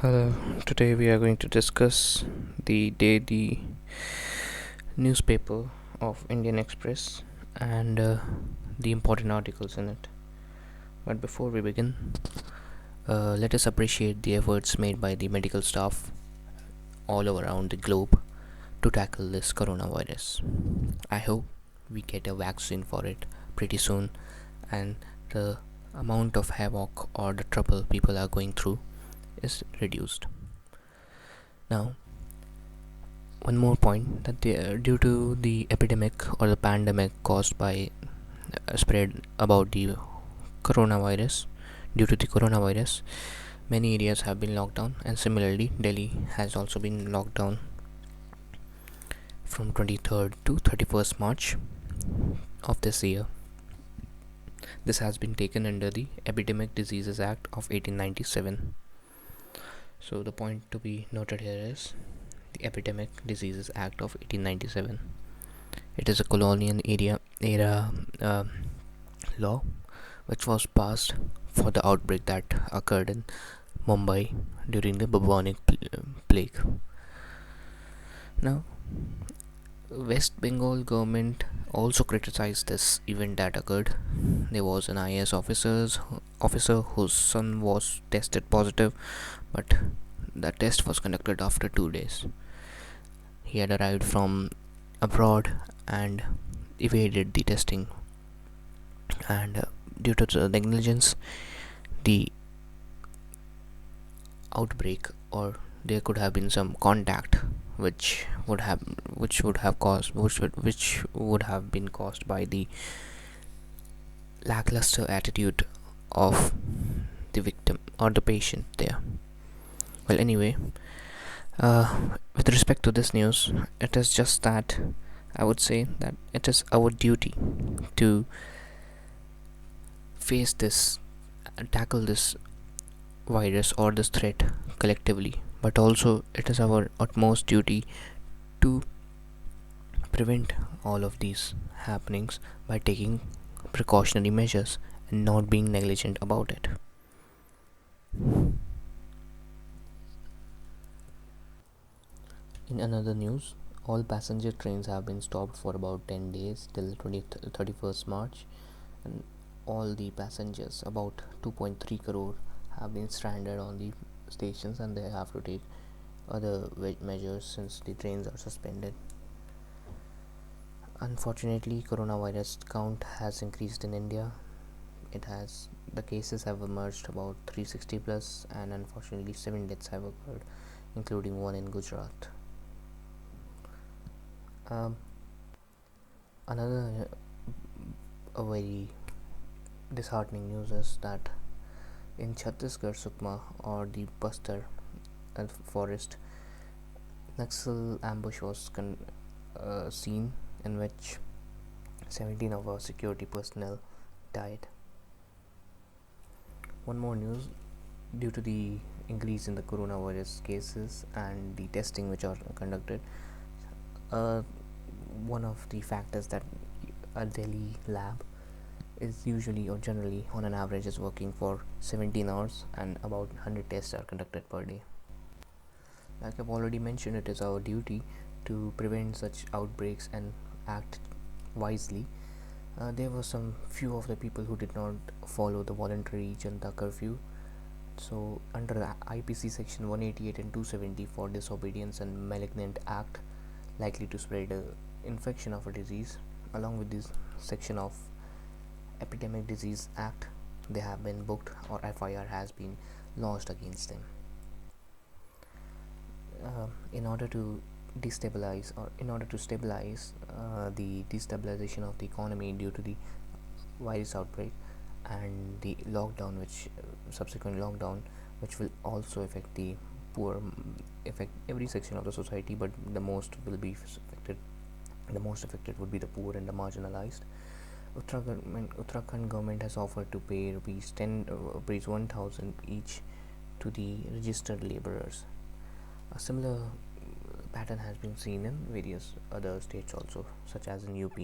Hello, today we are going to discuss the daily newspaper of Indian Express and the important articles in it. But before we begin, let us appreciate the efforts made by the medical staff all around the globe to tackle this coronavirus. I hope we get a vaccine for it pretty soon and the amount of havoc or the trouble people are going through is reduced. Now, one more point that due to the epidemic or the pandemic caused by spread about the coronavirus, due to the coronavirus, many areas have been locked down, and similarly, Delhi has also been locked down from 23rd to 31st March of this year. This has been taken under the Epidemic Diseases Act of 1897. So the point to be noted here is the Epidemic Diseases Act of 1897. It is a colonial era law which was passed for the outbreak that occurred in Mumbai during the bubonic plague. Now, West Bengal government also criticized this event that occurred. There was an IAS officer whose son was tested positive, but the test was conducted after 2 days. He had arrived from abroad and evaded the testing, and due to the negligence, the outbreak, or there could have been some contact which would have been caused by the lackluster attitude of the victim or the patient there. Well, anyway, with respect to this news, it is just that I would say that it is our duty to face this, tackle this virus or this threat collectively, but also it is our utmost duty to prevent all of these happenings by taking precautionary measures and not being negligent about it. In another news, all passenger trains have been stopped for about 10 days till 31st March, and all the passengers, about 2.3 crore, have been stranded on the stations and they have to take other measures since the trains are suspended. Unfortunately, coronavirus count has increased in India. The cases have emerged about 360 plus, and unfortunately 7 deaths have occurred, including one in Gujarat. Another a very disheartening news is that in Chattisgarh, Sukma, or the Bastar forest, Naxal ambush was seen, in which 17 of our security personnel died. One more news: due to the increase in the coronavirus cases and the testing which are conducted, one of the factors that a Delhi lab is usually or generally on an average is working for 17 hours and about 100 tests are conducted per day. Like I've already mentioned, it is our duty to prevent such outbreaks and act wisely. There were some few of the people who did not follow the voluntary Janta Curfew. So under the IPC section 188 and 270 for disobedience and malignant act likely to spread a infection of a disease, along with this section of Epidemic Disease Act, they have been booked or FIR has been lodged against them. In order to stabilize the destabilization of the economy due to the virus outbreak and the lockdown, which subsequent lockdown, which will also affect the poor, affect every section of the society, but the most affected would be the poor and the marginalized. Uttarakhand government has offered to pay rupees 1,000 each to the registered laborers. A similar pattern has been seen in various other states also, such as in UP.